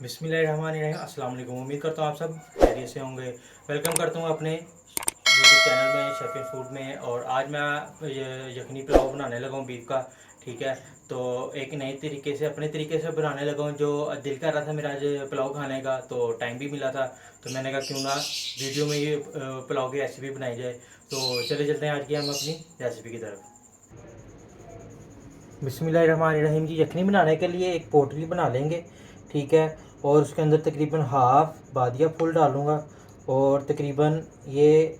बिस्मिल्लाहिर्रहमानिर्रहीम। अस्सलाम वालेकुम। उम्मीद करता हूँ आप सब खैरियत से होंगे। वेलकम करता हूँ अपने यूट्यूब चैनल में शेफ इन फूड में। और आज मैं यखनी पुलाव बनाने लगा हूँ बीफ का। ठीक है, तो एक नए तरीके से अपने तरीके से बनाने लगा हूँ। जो दिल कर रहा था मेरा आज पुलाव खाने का, तो टाइम भी मिला था, तो मैंने कहा क्यों ना वीडियो में ये पुलाव की रेसिपी बनाई जाए। तो चले चलते हैं आज की हम अपनी रेसिपी की तरफ। बिस्मिल्लाहिर्रहमानिर्रहीम जी। यखनी बनाने के लिए एक पोटली बना लेंगे। ठीक है, और उसके अंदर तकरीबन हाफ बादिया फुल डालूँगा। और तकरीबन ये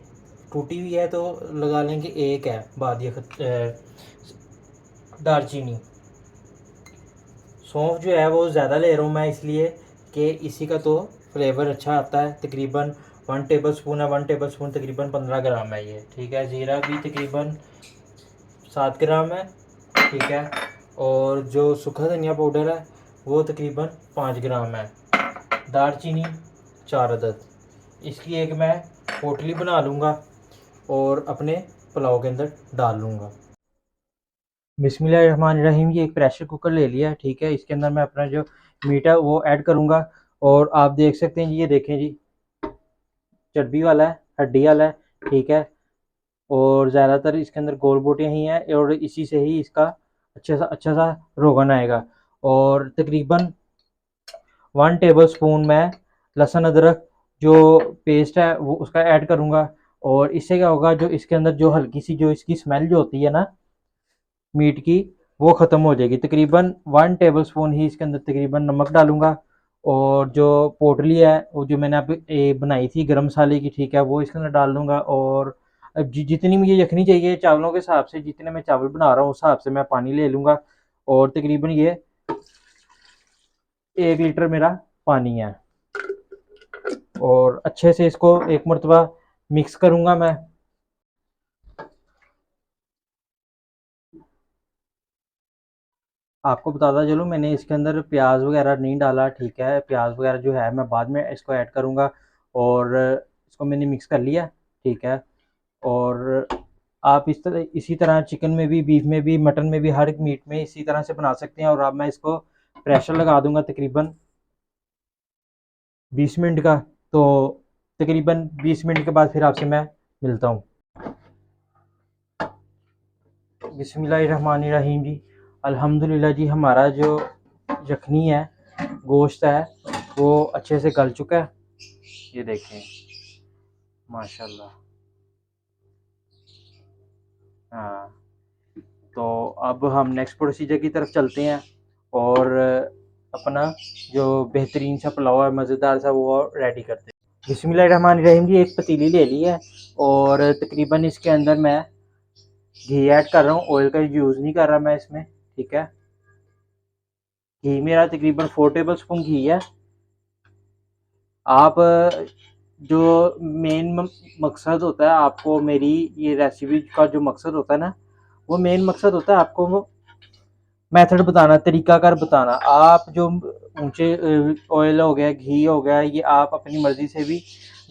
टूटी हुई है तो लगा लेंगे, एक है बादिया दालचीनी। सौंफ जो है वो ज़्यादा ले रहा हूँ मैं, इसलिए कि इसी का तो फ्लेवर अच्छा आता है। तकरीबन 1 टेबल स्पून है, 1 टेबल स्पून तकरीबन 15 ग्राम है ये। ठीक है, ज़ीरा भी तकरीबन 7 ग्राम है। ठीक है, और जो सूखा धनिया पाउडर है वो तकरीबन 5 ग्राम है। दालचीनी 4 अदद। इसकी एक मैं पोटली बना लूँगा और अपने पुलाव के अंदर डाल लूँगा। बिस्मिल्लाहिर्रहमानिर्रहीम। ये एक प्रेशर कुकर ले लिया है। ठीक है, इसके अंदर मैं अपना जो मीट है वो ऐड करूँगा। और आप देख सकते हैं जी, ये देखें जी, चर्बी वाला है, हड्डी वाला है। ठीक है, और ज़्यादातर इसके अंदर गोल बोटियाँ ही हैं और इसी से ही इसका अच्छा सा रोगन आएगा। और तकरीबन 1 टेबल स्पून मैं लहसुन अदरक जो पेस्ट है वो उसका ऐड करूँगा। और इससे क्या होगा, जो इसके अंदर जो हल्की सी जो इसकी स्मेल जो होती है ना मीट की, वो ख़त्म हो जाएगी। तकरीबन 1 टेबल स्पून ही इसके अंदर तकरीबन नमक डालूँगा। और जो पोटली है वो जो मैंने आप बनाई थी गरम मसाले की, ठीक है, वो इसके अंदर डाल दूँगा। और अब जितनी मुझे यखनी चाहिए चावलों के हिसाब से, जितने मैं चावल बना रहा हूँ उस हिसाब से मैं पानी ले लूँगा। और तकरीबन ये 1 लीटर मेरा पानी है। और अच्छे से इसको एक मरतबा मिक्स करूँगा मैं। आपको बताता चलूँ, मैंने इसके अंदर प्याज वगैरह नहीं डाला। ठीक है, प्याज वगैरह जो है मैं बाद में इसको ऐड करूँगा। और इसको मैंने मिक्स कर लिया। ठीक है, और आप इसी तरह चिकन में भी, बीफ में भी, मटन में भी, हर एक मीट में इसी तरह से बना सकते हैं। और अब मैं इसको प्रेशर लगा दूंगा तकरीबन 20 मिनट का। तो तकरीबन 20 मिनट के बाद फिर आपसे मैं मिलता हूँ। बिस्मिल्लाहिर्रहमानिर्रहीम जी। अल्हम्दुलिल्लाह जी, हमारा जो यखनी है, गोश्त है, वो अच्छे से गल चुका है। ये देखें, माशाल्लाह। हाँ, तो अब हम नेक्स्ट प्रोसीजर की तरफ चलते हैं और अपना जो बेहतरीन सा पुलाव है, मज़ेदार सा, वो रेडी करते हैं। बिस्मिल्लाहिर्रहमानिर्रहीम जी। एक पतीली ले ली है और तकरीबन इसके अंदर मैं घी ऐड कर रहा हूँ। ऑयल का यूज़ नहीं कर रहा मैं इसमें। ठीक है, घी मेरा तकरीबन 4 टेबल स्पून घी है। आप जो मेन मकसद होता है, आपको मेरी ये रेसिपी का जो मकसद होता है ना, वो मेन मकसद होता है आपको वो मेथड बताना, तरीकाकार बताना। आप जो ऊंचे ऑयल हो गया, घी हो गया, ये आप अपनी मर्ज़ी से भी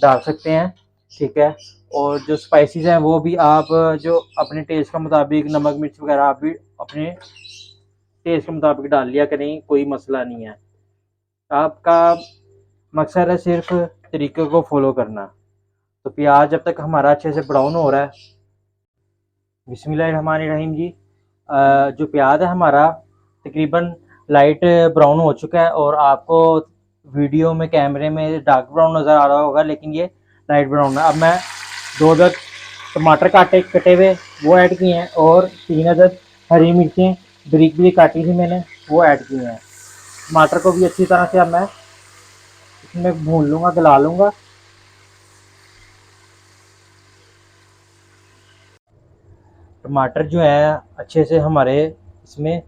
डाल सकते हैं। ठीक है, और जो स्पाइसेस हैं वो भी आप जो अपने टेस्ट के मुताबिक, नमक मिर्च वगैरह आप भी अपने टेस्ट के मुताबिक डाल लिया करें, कोई मसला नहीं है। आपका मकसद है सिर्फ तरीके को फॉलो करना। तो प्याज जब तक हमारा अच्छे से ब्राउन हो रहा है, बिस्मिल्लाहिर्रहमानिर्रहीम जी, जो प्याज है हमारा तकरीबन लाइट ब्राउन हो चुका है। और आपको वीडियो में, कैमरे में डार्क ब्राउन नज़र आ रहा होगा, लेकिन ये लाइट ब्राउन है। अब मैं 2 अदद टमाटर काटे कटे हुए वो ऐड किए हैं। और 3 अदद हरी मिर्चें बारीक बारीक काटी थी मैंने, वो ऐड किए हैं। टमाटर को भी अच्छी तरह से अब मैं इसमें भून लूँगा, गला लूँगा। टमाटर जो है अच्छे से हमारे इसमें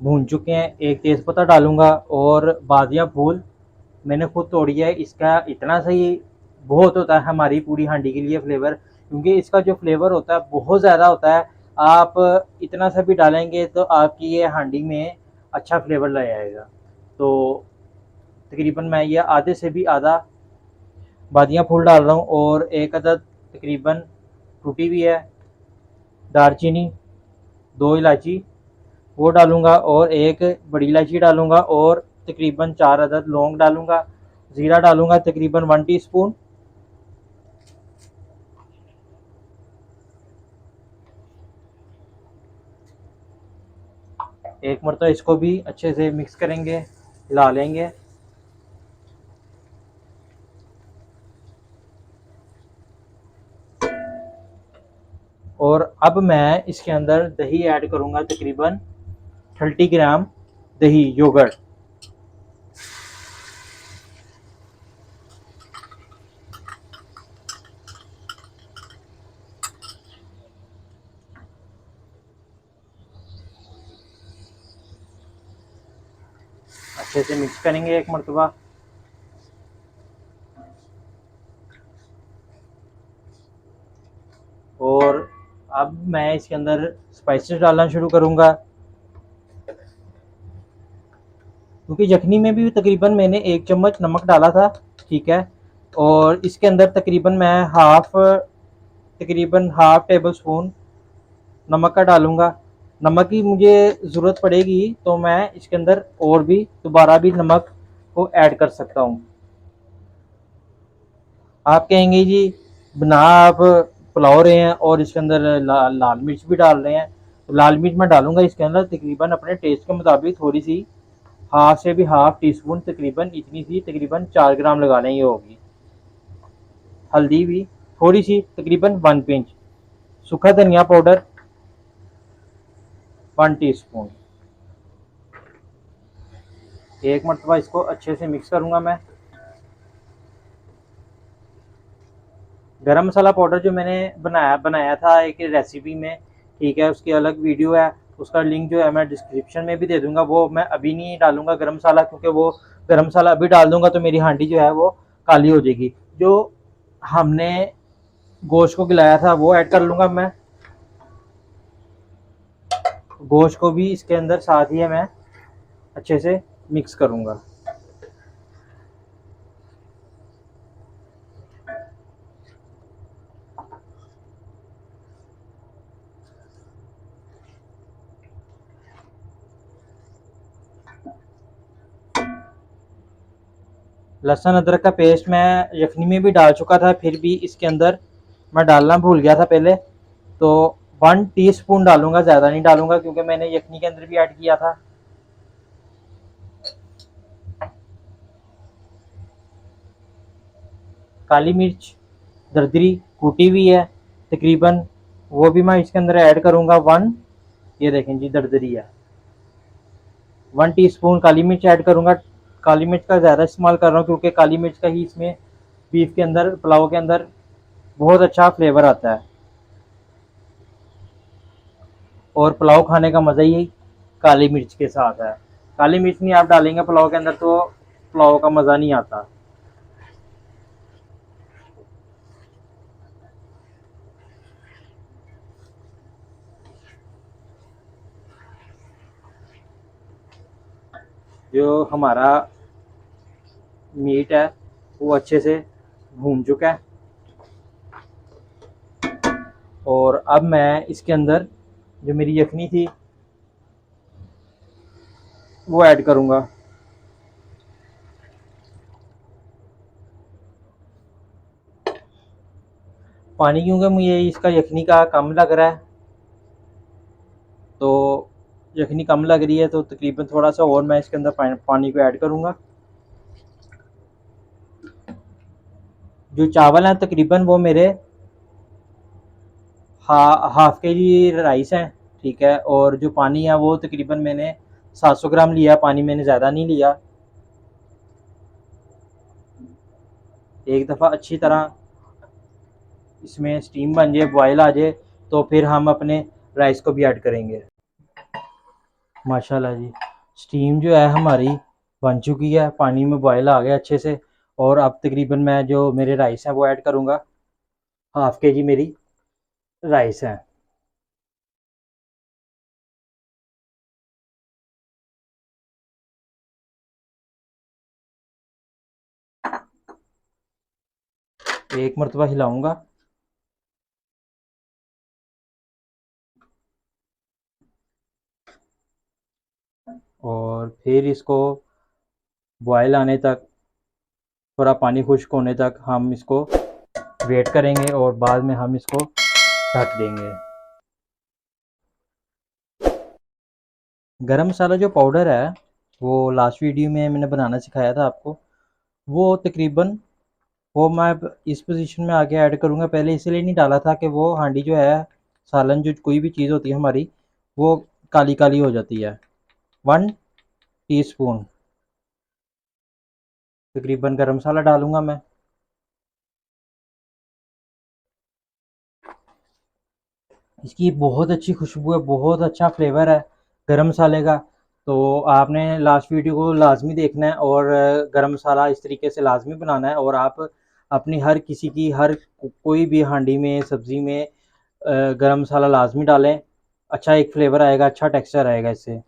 भून चुके हैं। एक तेज़पत्ता डालूंगा और बादिया फूल मैंने खुद तोड़ी है। इसका इतना सही बहुत होता है हमारी पूरी हांडी के लिए फ्लेवर, क्योंकि इसका जो फ्लेवर होता है बहुत ज़्यादा होता है। आप इतना सा भी डालेंगे तो आपकी ये हांडी में अच्छा फ्लेवर ले आएगा। तो तकरीबन मैं ये आधे से भी आधा बादिया फूल डाल रहा हूँ। और 1 अदद तकरीबन टूटी हुई है दालचीनी, 2 इलायची वो डालूंगा, और एक बड़ी इलायची डालूंगा, और तकरीबन 4 अदद लौंग डालूंगा, ज़ीरा डालूंगा तकरीबन 1 टीस्पून, एक मरतबा इसको भी अच्छे से मिक्स करेंगे, हिला लेंगे। और अब मैं इसके अंदर दही ऐड करूंगा तकरीबन 30 ग्राम दही योगर्ट। अच्छे से मिक्स करेंगे एक मरतबा। और अब मैं इसके अंदर स्पाइसेस डालना शुरू करूंगा, क्योंकि यखनी में भी तकरीबन मैंने 1 चम्मच नमक डाला था, ठीक है। और इसके अंदर तकरीबन हाफ टेबल स्पून नमक का डालूंगा। नमक की मुझे ज़रूरत पड़ेगी तो मैं इसके अंदर और भी दोबारा भी नमक को ऐड कर सकता हूँ। आप कहेंगे जी बना आप पुलाव रहे हैं और इसके अंदर लाल मिर्च भी डाल रहे हैं, तो लाल मिर्च मैं डालूंगा इसके अंदर तकरीबन अपने टेस्ट के मुताबिक थोड़ी सी, हाफ से भी हाफ टी स्पून, तकरीबन इतनी सी, तकरीबन 4 ग्राम लगा लें ये होगी। हल्दी भी थोड़ी सी, तकरीबन 1 पिंच। सूखा धनिया पाउडर 1 टीस्पून। एक मरतबा इसको अच्छे से मिक्स करूंगा मैं। गरम मसाला पाउडर जो मैंने बनाया बनाया था एक रेसिपी में, ठीक है, उसकी अलग वीडियो है, उसका लिंक जो है मैं डिस्क्रिप्शन में भी दे दूंगा। वो मैं अभी नहीं डालूंगा गरम मसाला, क्योंकि वो गरम मसाला अभी डाल दूंगा तो मेरी हांडी जो है वो काली हो जाएगी। जो हमने गोश्त को गिलाया था वो ऐड कर लूंगा मैं। गोश्त को भी इसके अंदर साथ ही मैं अच्छे से मिक्स करूंगा। लहसुन अदरक का पेस्ट मैं यखनी में भी डाल चुका था, फिर भी इसके अंदर मैं डालना भूल गया था पहले, तो 1 टीस्पून डालूंगा, ज़्यादा नहीं डालूंगा क्योंकि मैंने यखनी के अंदर भी ऐड किया था। काली मिर्च दरदरी कूटी हुई है तकरीबन, वो भी मैं इसके अंदर ऐड करूंगा 1। ये देखें जी दरदरी है। 1 टीस्पून काली मिर्च ऐड करूंगा। काली मिर्च का ज़्यादा इस्तेमाल कर रहा हूँ क्योंकि काली मिर्च का ही इसमें बीफ के अंदर, पुलाव के अंदर बहुत अच्छा फ्लेवर आता है। और पुलाव खाने का मज़ा ही काली मिर्च के साथ है। काली मिर्च नहीं आप डालेंगे पुलाव के अंदर तो पुलाव का मज़ा नहीं आता। जो हमारा मीट है वो अच्छे से भून चुका है। और अब मैं इसके अंदर जो मेरी यखनी थी वो ऐड करूँगा। पानी क्योंकि मुझे इसका यखनी का कम लग रहा है, तो यखनी कम लग रही है तो तकरीबन थोड़ा सा और मैं इसके अंदर पानी को ऐड करूँगा। जो चावल हैं तकरीबन वो मेरे हाफ के जी राइस हैं, ठीक है। और जो पानी है वो तकरीबन मैंने 700 ग्राम लिया पानी, मैंने ज़्यादा नहीं लिया। एक दफ़ा अच्छी तरह इसमें स्टीम बन जाए, बॉयल आ जाए, तो फिर हम अपने राइस को भी ऐड करेंगे। माशाल्लाह जी, स्टीम जो है हमारी बन चुकी है, पानी में बॉयल आ गया अच्छे से। और अब तकरीबन मैं जो मेरे राइस हैं वो ऐड करूँगा। हाफ के जी मेरी राइस हैं। एक मरतबा हिलाऊंगा। और फिर इसको बॉयल आने तक, थोड़ा पानी खुश्क होने तक हम इसको वेट करेंगे और बाद में हम इसको ढक देंगे। गरम मसाला जो पाउडर है वो लास्ट वीडियो में मैंने बनाना सिखाया था आपको, वो तकरीबन वो मैं अब इस पोजीशन में आगे ऐड करूँगा। पहले इसलिए नहीं डाला था कि वो हांडी जो है, सालन जो कोई भी चीज़ होती है हमारी, वो काली काली हो जाती है। 1 टीस्पून तकरीबन गरम मसाला डालूंगा मैं। इसकी बहुत अच्छी खुशबू है, बहुत अच्छा फ्लेवर है गरम मसाले का। तो आपने लास्ट वीडियो को लाजमी देखना है और गरम मसाला इस तरीके से लाजमी बनाना है। और आप अपनी हर किसी की हर कोई भी हांडी में सब्ज़ी में गरम मसाला लाजमी डालें। अच्छा एक फ्लेवर आएगा, अच्छा टेक्सचर आएगा इससे।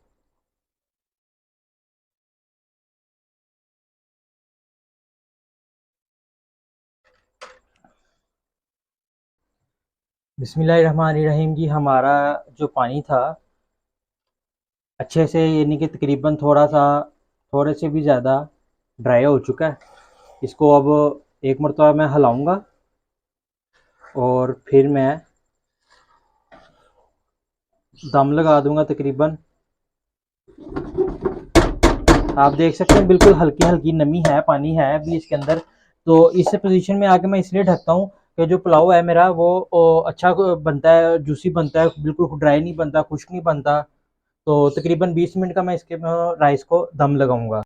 बिस्मिल्लाहिर्रहमानिर्रहीम जी, हमारा जो पानी था अच्छे से, यानी कि तकरीबन थोड़ा सा, थोड़े से भी ज़्यादा ड्राई हो चुका है। इसको अब एक मरतबा मैं हिलाऊंगा और फिर मैं दम लगा दूंगा तकरीबन। आप देख सकते हैं बिल्कुल हल्की हल्की नमी है, पानी है अभी इसके अंदर। तो इस पोजीशन में आके मैं इसलिए ढकता हूँ कि जो पुलाव है मेरा वो अच्छा बनता है, जूसी बनता है, बिल्कुल ड्राई नहीं बनता, खुश्क नहीं बनता। तो तकरीबन 20 मिनट का मैं इसके राइस को दम लगाऊंगा।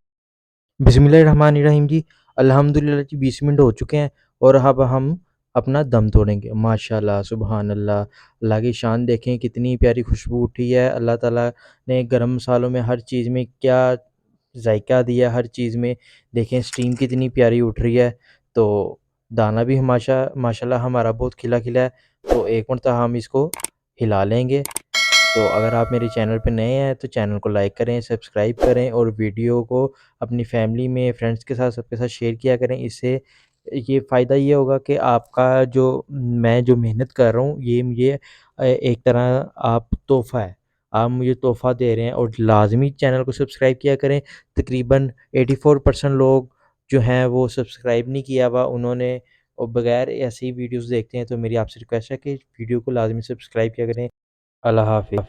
बिस्मिल्लाहिर्रहमानिर्रहीम जी, अल्हम्दुलिल्लाह जी, 20 मिनट हो चुके हैं और अब हम अपना दम तोड़ेंगे। माशाल्लाह, सुबहान अल्लाह, अल्लाह की शान देखें कितनी प्यारी खुशबू उठी है। अल्लाह ताला ने गरम मसालों में हर चीज़ में क्या जायका दिया, हर चीज़ में देखें स्टीम कितनी प्यारी उठ रही है। तो दाना भी माशाल्लाह हमारा बहुत खिला खिला है। तो एक मिनट तक हम इसको हिला लेंगे। तो अगर आप मेरे चैनल पे नए हैं तो चैनल को लाइक करें, सब्सक्राइब करें और वीडियो को अपनी फैमिली में, फ्रेंड्स के साथ, सबके साथ शेयर किया करें। इससे ये फ़ायदा ये होगा कि आपका जो मैं जो मेहनत कर रहा हूँ ये मुझे एक तरह आप तोहफ़ा है, आप मुझे तोहफ़ा दे रहे हैं। और लाज़मी चैनल को सब्सक्राइब किया करें। तकरीबन 84% लोग जो हैं वो सब्सक्राइब नहीं किया हुआ उन्होंने, और बगैर ऐसी वीडियोज़ देखते हैं। तो मेरी आपसे रिक्वेस्ट है कि वीडियो को लाज़मी सब्सक्राइब किया करें। अल्लाह हाफ़िज़।